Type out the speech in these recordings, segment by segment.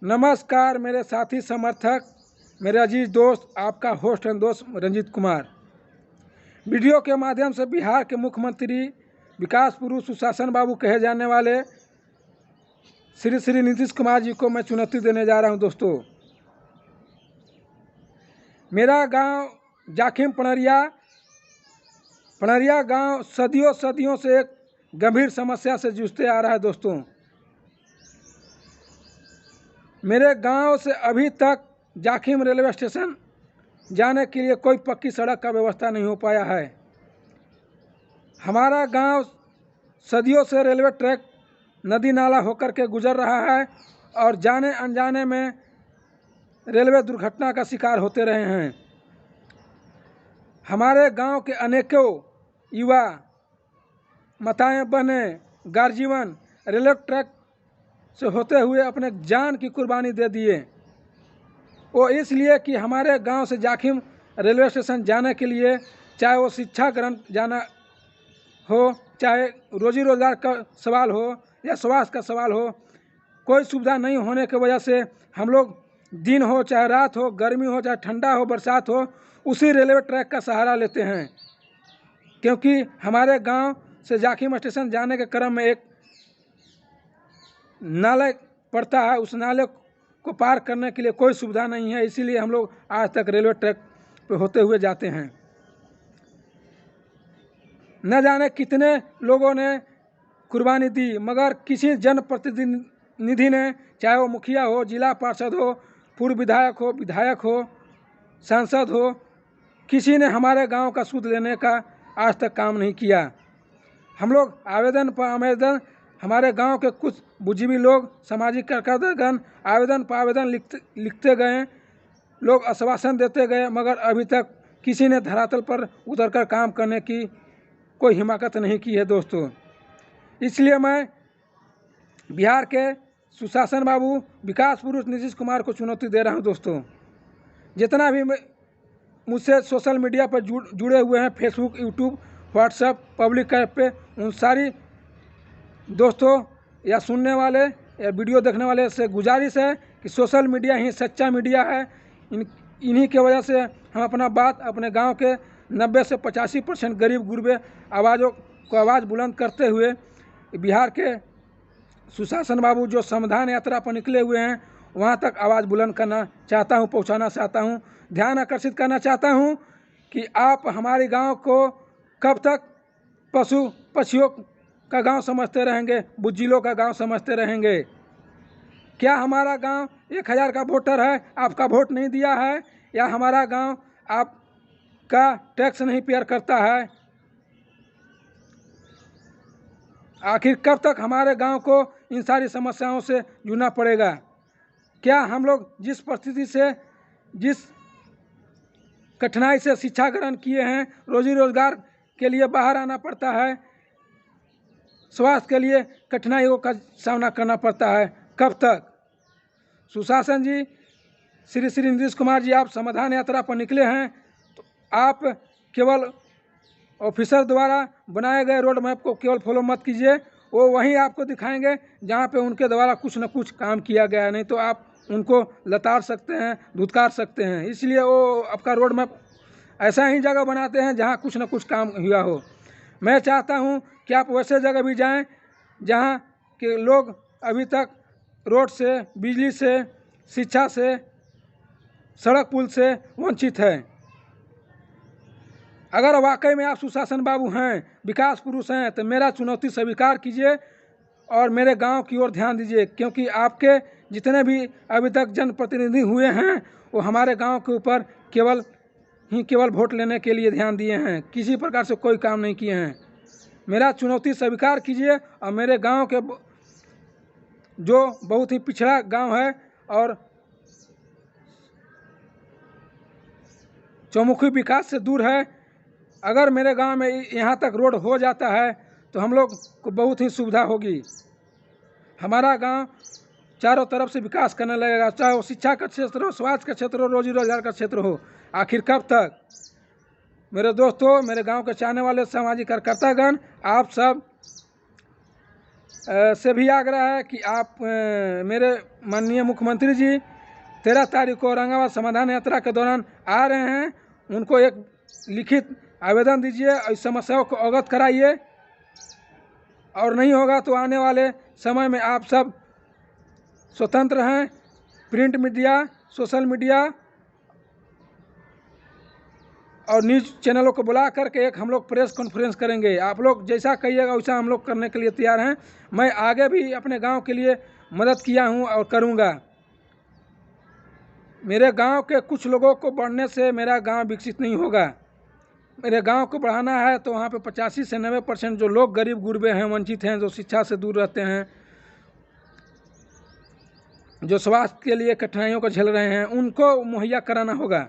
नमस्कार मेरे साथी समर्थक, मेरे अजीज दोस्त, आपका होस्ट एंड दोस्त रंजीत कुमार। वीडियो के माध्यम से बिहार के मुख्यमंत्री विकास पुरुष सुशासन बाबू कहे जाने वाले श्री नीतीश कुमार जी को मैं चुनौती देने जा रहा हूं। दोस्तों, मेरा गांव जाखिम पणरिया गांव सदियों से एक गंभीर समस्या से जूझते आ रहा है। दोस्तों, मेरे गांव से अभी तक जाखिम रेलवे स्टेशन जाने के लिए कोई पक्की सड़क का व्यवस्था नहीं हो पाया है। हमारा गांव सदियों से रेलवे ट्रैक नदी नाला होकर के गुजर रहा है और जाने अनजाने में रेलवे दुर्घटना का शिकार होते रहे हैं। हमारे गांव के अनेकों युवा, माताएं, बहनें, गार्जियन रेलवे ट्रैक से होते हुए अपने जान की कुर्बानी दे दिए। वो इसलिए कि हमारे गांव से जाखिम रेलवे स्टेशन जाने के लिए, चाहे वो शिक्षा ग्रहण जाना हो, चाहे रोजी रोजगार का सवाल हो या स्वास्थ्य का सवाल हो, कोई सुविधा नहीं होने की वजह से हम लोग दिन हो चाहे रात हो, गर्मी हो चाहे ठंडा हो, बरसात हो, उसी रेलवे ट्रैक का सहारा लेते हैं। क्योंकि हमारे गांव से जाखिम स्टेशन जाने के क्रम में एक नाले पड़ता है, उस नाले को पार करने के लिए कोई सुविधा नहीं है। इसीलिए हम लोग आज तक रेलवे ट्रैक पे होते हुए जाते हैं। न जाने कितने लोगों ने कुर्बानी दी, मगर किसी जनप्रतिनिधि ने, चाहे वो मुखिया हो, जिला पार्षद हो, पूर्व विधायक हो, सांसद हो, किसी ने हमारे गांव का सूद लेने का आज तक काम नहीं किया। हम लोग आवेदन हमारे गांव के कुछ बुद्धिजीवी लोग, सामाजिक कार्यकर्तागण आवेदन लिखते गए, लोग आश्वासन देते गए, मगर अभी तक किसी ने धरातल पर उतरकर काम करने की कोई हिम्मत नहीं की है। दोस्तों, इसलिए मैं बिहार के सुशासन बाबू विकास पुरुष नीतीश कुमार को चुनौती दे रहा हूं। दोस्तों, जितना भी मुझसे सोशल मीडिया पर जुड़े हुए हैं, Facebook, YouTube, WhatsApp, public app पे, उन सारी दोस्तों या सुनने वाले या वीडियो देखने वाले से गुजारिश है कि सोशल मीडिया ही सच्चा मीडिया है। इन्हीं के वजह से हम अपना बात अपने गांव के 90 से 85% गरीब गुरबे आवाज़ों को आवाज़ बुलंद करते हुए बिहार के सुशासन बाबू जो संविधान यात्रा पर निकले हुए हैं, वहां तक आवाज़ बुलंद करना चाहता हूं, पहुंचाना चाहता हूं, ध्यान आकर्षित करना चाहता हूं कि आप हमारे गांव को कब तक पशु पक्षियों का गांव समझते रहेंगे, बुज्जिलों का गांव समझते रहेंगे। क्या हमारा गांव 1000 का वोटर है, आपका वोट नहीं दिया है, या हमारा गांव आपका टैक्स नहीं पेयर करता है? आखिर कब तक हमारे गांव को इन सारी समस्याओं से जूझना पड़ेगा? क्या हम लोग जिस परिस्थिति से, जिस कठिनाई से शिक्षा ग्रहण किए हैं, रोजी रोजगार के लिए बाहर आना पड़ता है, स्वास्थ्य के लिए कठिनाइयों का सामना करना पड़ता है, कब तक? सुशासन जी, श्री नीतीश कुमार जी, आप समाधान यात्रा पर निकले हैं तो आप केवल ऑफिसर द्वारा बनाए गए रोड मैप को केवल फॉलो मत कीजिए। वो वहीं आपको दिखाएंगे जहां पे उनके द्वारा कुछ न कुछ काम किया गया है, नहीं तो आप उनको लताड़ सकते हैं, धुतकार सकते हैं। इसलिए वो आपका रोड मैप ऐसा ही जगह बनाते हैं जहां कुछ न कुछ काम हुआ हो। मैं चाहता हूं कि आप वैसे जगह भी जाएं जहां के लोग अभी तक रोड से, बिजली से, शिक्षा से, सड़क पुल से वंचित हैं। अगर वाकई में आप सुशासन बाबू हैं, विकास पुरुष हैं, तो मेरा चुनौती स्वीकार कीजिए और मेरे गांव की ओर ध्यान दीजिए। क्योंकि आपके जितने भी अभी तक जनप्रतिनिधि हुए हैं, वो हमारे गांव के ऊपर केवल वोट लेने के लिए ध्यान दिए हैं, किसी प्रकार से कोई काम नहीं किए हैं। मेरा चुनौती स्वीकार कीजिए और मेरे गांव के जो बहुत ही पिछड़ा गांव है और चौमुखी विकास से दूर है, अगर मेरे गांव में यहां तक रोड हो जाता है तो हम लोग को बहुत ही सुविधा होगी। हमारा गांव चारों तरफ से विकास करने लगेगा, चाहे वो शिक्षा का क्षेत्र हो, स्वास्थ्य का क्षेत्र हो, रोजी रोजगार का क्षेत्र हो। आखिर कब तक? मेरे दोस्तों, मेरे गांव के चाहने वाले सामाजिक कार्यकर्तागण, आप सब से भी आग्रह है कि आप मेरे माननीय मुख्यमंत्री जी 13 तारीख को औरंगाबाद समाधान यात्रा के दौरान आ रहे हैं, उनको एक लिखित आवेदन दीजिए और इस समस्याओं को अवगत कराइए, और नहीं होगा तो आने वाले समय में आप सब स्वतंत्र हैं, प्रिंट मीडिया, सोशल मीडिया और न्यूज़ चैनलों को बुला करके एक हम लोग प्रेस कॉन्फ्रेंस करेंगे। आप लोग जैसा कहिएगा वैसा हम लोग करने के लिए तैयार हैं। मैं आगे भी अपने गांव के लिए मदद किया हूं और करूंगा। मेरे गांव के कुछ लोगों को बढ़ने से मेरा गांव विकसित नहीं होगा। मेरे गांव को बढ़ाना है तो वहाँ पे 85 से 90% जो लोग गरीब गुरबे हैं, वंचित हैं, जो शिक्षा से दूर रहते हैं, जो स्वास्थ्य के लिए कठिनाइयों को झेल रहे हैं, उनको मुहैया कराना होगा।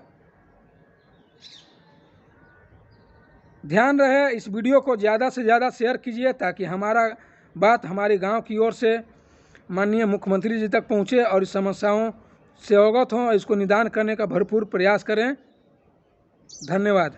ध्यान रहे, इस वीडियो को ज़्यादा से ज़्यादा शेयर कीजिए ताकि हमारा बात हमारे गांव की ओर से माननीय मुख्यमंत्री जी तक पहुंचे और इस समस्याओं से अवगत हों और इसको निदान करने का भरपूर प्रयास करें। धन्यवाद।